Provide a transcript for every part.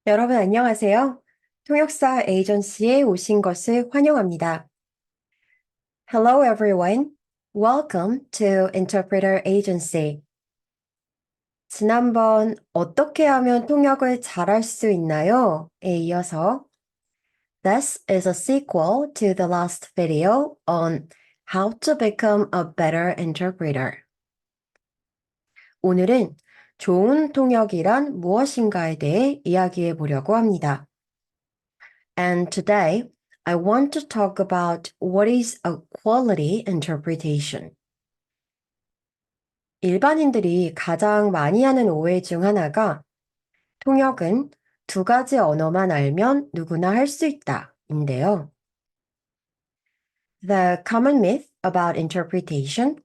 여러분 안녕하세요. 통역사 에이전시에 오신 것을 환영합니다. Hello everyone. Welcome to Interpreter Agency. 지난번 어떻게 하면 통역을 잘할 수 있나요? 에 이어서 This is a sequel to the last video on how to become a better interpreter. 오늘은 좋은 통역이란 무엇인가에 대해 이야기해 보려고 합니다. And today, I want to talk about what is a quality interpretation. 일반인들이 가장 많이 하는 오해 중 하나가 통역은 두 가지 언어만 알면 누구나 할 수 있다 인데요. The common myth about interpretation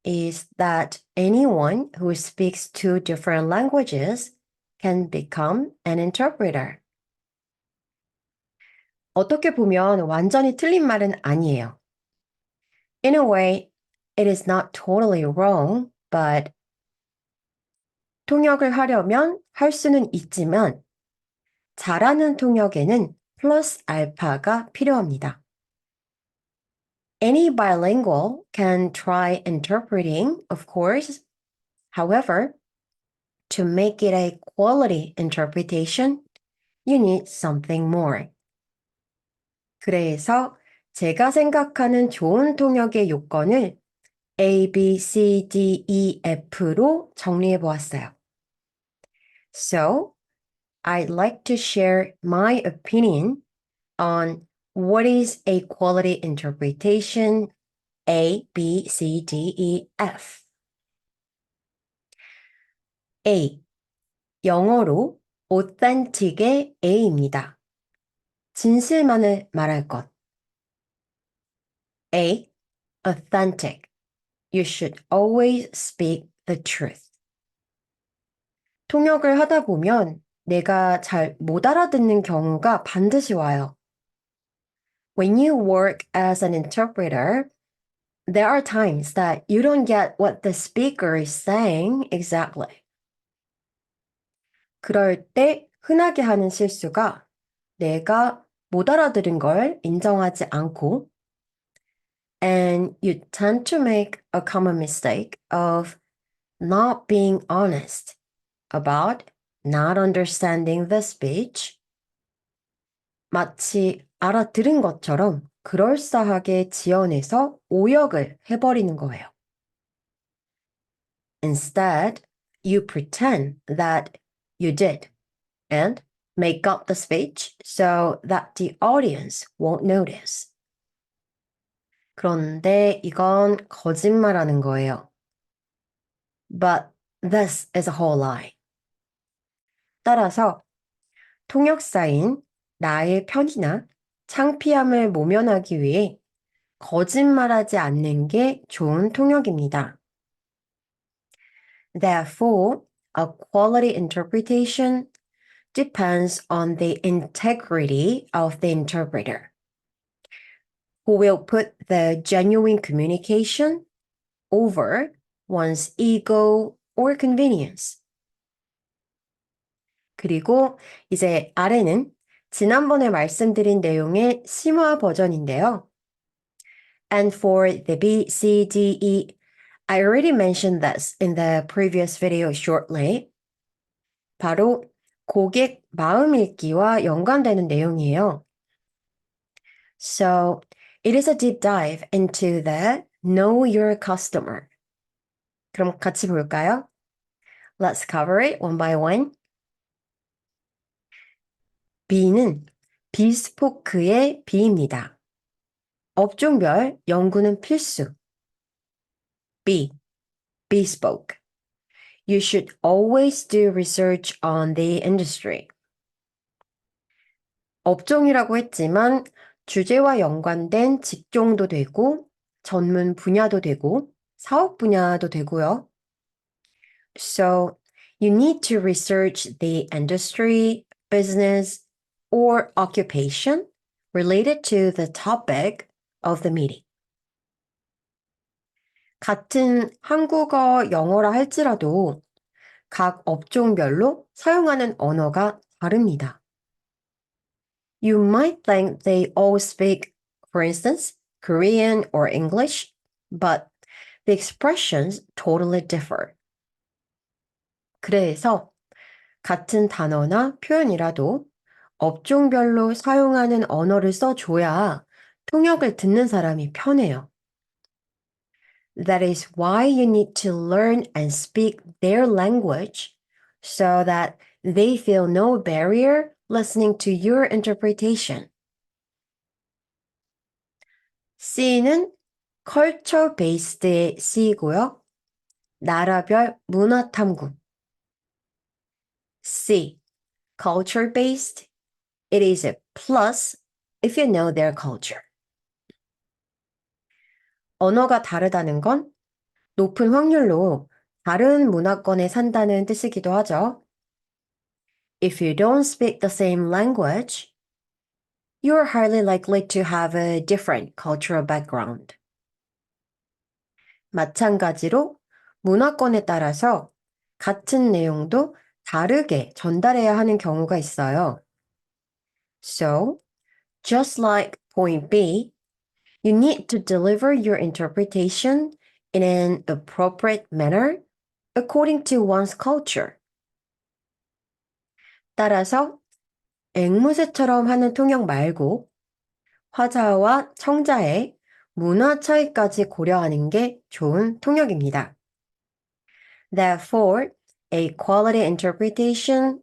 is that anyone who speaks two different languages can become an interpreter. 어떻게 보면 완전히 틀린 말은 아니에요. In a way, it is not totally wrong, but 통역을 하려면 할 수는 있지만 잘하는 통역에는 플러스 알파가 필요합니다. Any bilingual can try interpreting, of course. However, to make it a quality interpretation, you need something more. 그래서 제가 생각하는 좋은 통역의 요건을 A, B, C, D, E, F로 정리해 보았어요. So, I'd like to share my opinion on what is a quality interpretation A, B, C, D, E, F. A. 영어로 authentic의 A입니다. 진실만을 말할 것. A. Authentic. You should always speak the truth. 통역을 하다 보면 내가 잘 못 알아듣는 경우가 반드시 와요. When you work as an interpreter, there are times that you don't get what the speaker is saying exactly. 그럴 때 흔하게 하는 실수가 내가 못 알아들은 걸 인정하지 않고 and you tend to make a common mistake of not being honest about not understanding the speech. 마치 알아들은 것처럼 그럴싸하게 지어내서 오역을 해버리는 거예요. Instead, you pretend that you did and make up the speech so that the audience won't notice. 그런데 이건 거짓말하는 거예요. But this is a whole lie. 따라서 통역사인 나의 편의나 창피함을 모면하기 위해 거짓말하지 않는 게 좋은 통역입니다. Therefore, a quality interpretation depends on the integrity of the interpreter, who will put the genuine communication over one's ego or convenience. 그리고 이제 아래는 지난번에 말씀드린 내용의 심화 버전인데요. And for the B, C, D, E, I already mentioned this in the previous video shortly. 바로 고객 마음 읽기와 연관되는 내용이에요. So, it is a deep dive into the Know Your Customer. 그럼 같이 볼까요? Let's cover it one by one. B는 비스포크의 B입니다. 업종별 연구는 필수. B. Bespoke. You should always do research on the industry. 업종이라고 했지만 주제와 연관된 직종도 되고 전문 분야도 되고 사업 분야도 되고요. So, you need to research the industry, business, or occupation related to the topic of the meeting. 같은 한국어, 영어라 할지라도 각 업종별로 사용하는 언어가 다릅니다. You might think they all speak, for instance, Korean or English, but the expressions totally differ. 그래서 같은 단어나 표현이라도 업종별로 사용하는 언어를 써줘야 통역을 듣는 사람이 편해요. That is why you need to learn and speak their language so that they feel no barrier listening to your interpretation. C는 culture based의 C고요. 나라별 문화 탐구. C, culture based. It is a plus if you know their culture. 언어가 다르다는 건 높은 확률로 다른 문화권에 산다는 뜻이기도 하죠. If you don't speak the same language, you're highly likely to have a different cultural background. 마찬가지로 문화권에 따라서 같은 내용도 다르게 전달해야 하는 경우가 있어요. So, just like point B, you need to deliver your interpretation in an appropriate manner according to one's culture. 따라서 앵무새처럼 하는 통역 말고 화자와 청자의 문화 차이까지 고려하는 게 좋은 통역입니다. Therefore, a quality interpretation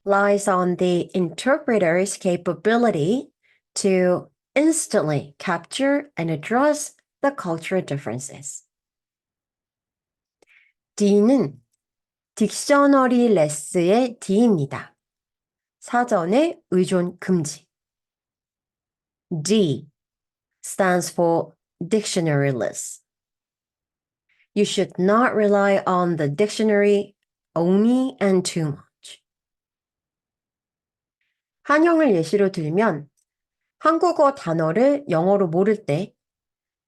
lies on the interpreter's capability to instantly capture and address the cultural differences. D는 딕셔너리레스의 D입니다. 사전에 의존 금지. D stands for dictionaryless. You should not rely on the dictionary only and too much. 한영을 예시로 들면 한국어 단어를 영어로 모를 때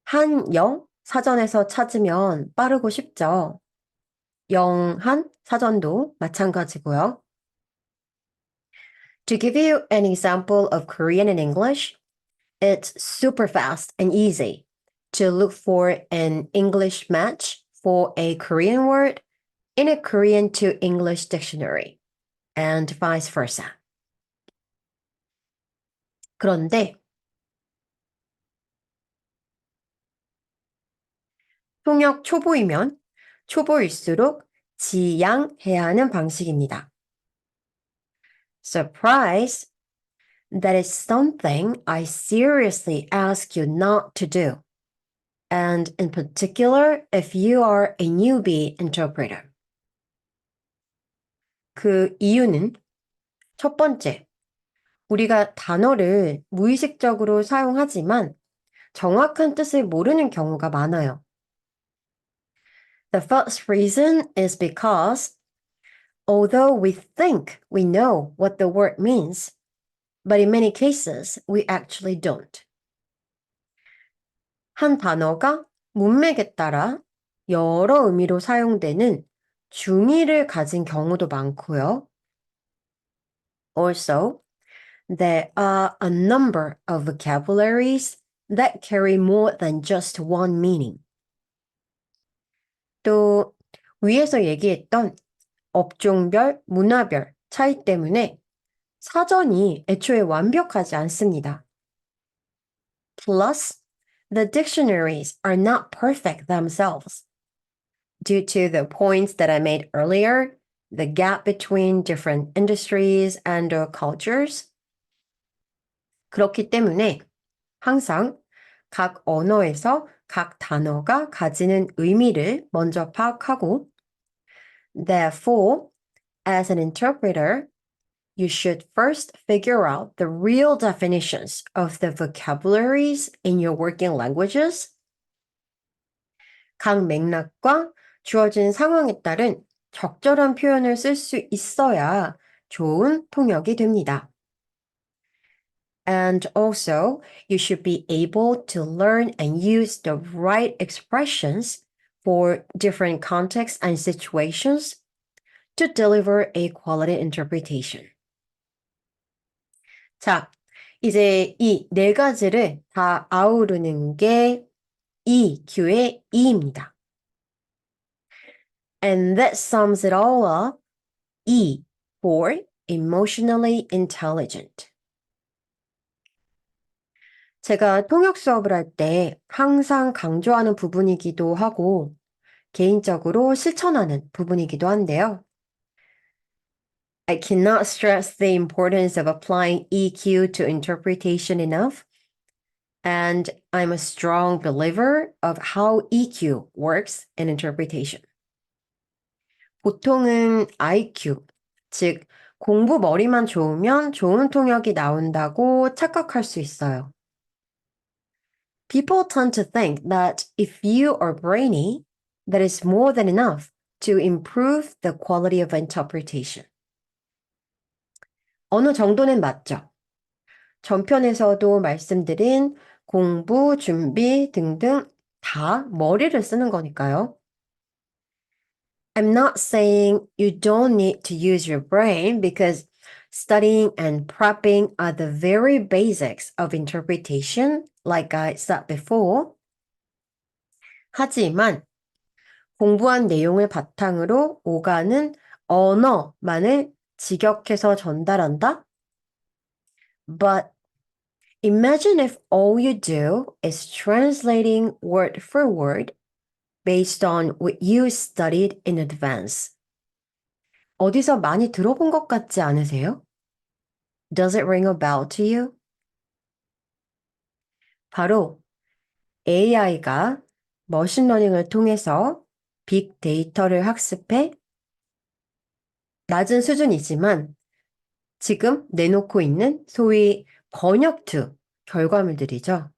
한영 사전에서 찾으면 빠르고 쉽죠. 영한 사전도 마찬가지고요. To give you an example of Korean and English, it's super fast and easy to look for an English match for a Korean word in a Korean to English dictionary, and vice versa. 그런데 통역 초보이면 초보일수록 지양해야 하는 방식입니다. Surprise! That is something I seriously ask you not to do. And in particular, if you are a newbie interpreter. 그 이유는 첫 번째, 우리가 단어를 무의식적으로 사용하지만 정확한 뜻을 모르는 경우가 많아요. The first reason is because although we think we know what the word means, but in many cases we actually don't. 한 단어가 문맥에 따라 여러 의미로 사용되는 중의를 가진 경우도 많고요. Also, there are a number of vocabularies that carry more than just one meaning. 또 위에서 얘기했던 업종별, 문화별 차이 때문에 사전이 애초에 완벽하지 않습니다. Plus, the dictionaries are not perfect themselves. Due to the points that I made earlier, the gap between different industries and cultures. 그렇기 때문에 항상 각 언어에서 각 단어가 가지는 의미를 먼저 파악하고, therefore, as an interpreter, you should first figure out the real definitions of the vocabularies in your working languages. 각 맥락과 주어진 상황에 따른 적절한 표현을 쓸 수 있어야 좋은 통역이 됩니다. And also, you should be able to learn and use the right expressions for different contexts and situations to deliver a quality interpretation. 자, 이제 이 네 가지를 다 아우르는 게 EQ의 E입니다. And that sums it all up. E for emotionally intelligent. 제가 통역 수업을 할 때 항상 강조하는 부분이기도 하고 개인적으로 실천하는 부분이기도 한데요. I cannot stress the importance of applying EQ to interpretation enough. And I'm a strong believer of how EQ works in interpretation. 보통은 IQ, 즉 공부 머리만 좋으면 좋은 통역이 나온다고 착각할 수 있어요. People tend to think that if you are brainy, that is more than enough to improve the quality of interpretation. 어느 정도는 맞죠. 전편에서도 말씀드린 공부, 준비 등등 다 머리를 쓰는 거니까요. I'm not saying you don't need to use your brain because studying and prepping are the very basics of interpretation, like I said before. 하지만 공부한 내용을 바탕으로 오가는 언어만을 직역해서 전달한다? But imagine if all you do is translating word for word based on what you studied in advance. 어디서 많이 들어본 것 같지 않으세요? Does it ring a bell to you? 바로 AI가 머신러닝을 통해서 빅데이터를 학습해 낮은 수준이지만 지금 내놓고 있는 소위 번역2 결과물들이죠.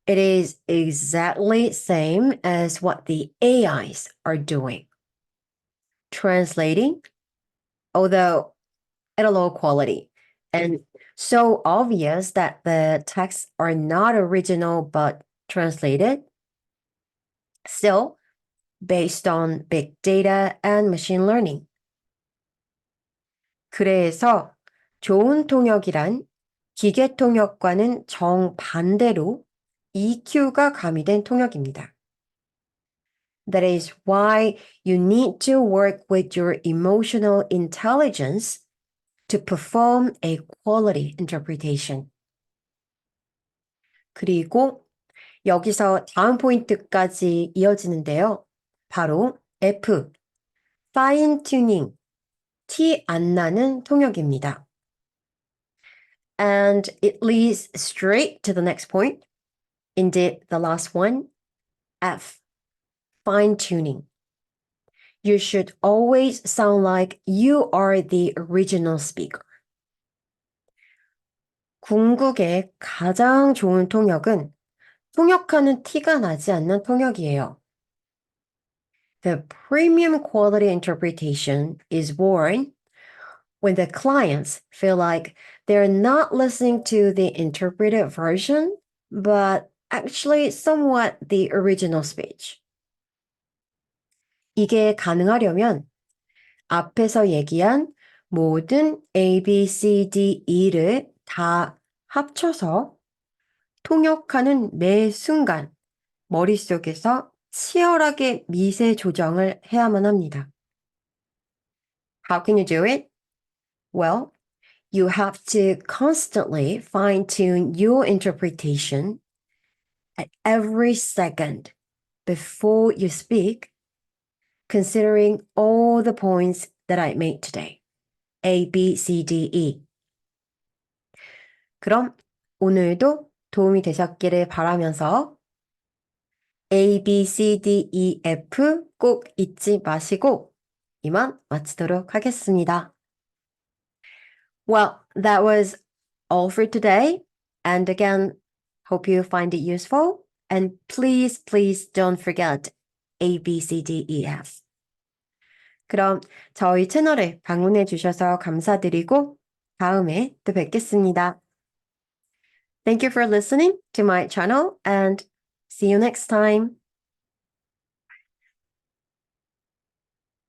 It is exactly same as what the AIs are doing. Translating, although at a low quality, and so obvious that the texts are not original but translated, still based on big data and machine learning. 그래서 좋은 통역이란 기계 통역과는 정반대로 EQ가 가미된 통역입니다. That is why you need to work with your emotional intelligence to perform a quality interpretation. 그리고 여기서 다음 포인트까지 이어지는데요. 바로 F, fine tuning, 티 안 나는 통역입니다. And it leads straight to the next point. Indeed, the last one, F, fine tuning. You should always sound like you are the original speaker. 궁극의 가장 좋은 통역은 통역하는 티가 나지 않는 통역이에요. The premium quality interpretation is born when the clients feel like they're not listening to the interpreted version, but actually somewhat the original speech. 이게 가능하려면 앞에서 얘기한 모든 A, B, C, D, E를 다 합쳐서 통역하는 매 순간 머릿속에서 치열하게 미세 조정을 해야만 합니다. How can you do it? Well, you have to constantly fine-tune your interpretation at every second before you speak, considering all the points that I made today. A, B, C, D, E. 그럼 오늘도 도움이 되셨기를 바라면서 A, B, C, D, E, F 꼭 잊지 마시고 이만 마치도록 하겠습니다. Well, that was all for today. And again, hope you find it useful. And please, please don't forget A, B, C, D, E, F. 그럼 저희 채널에 방문해 주셔서 감사드리고 다음에 또 뵙겠습니다. Thank you for listening to my channel and see you next time.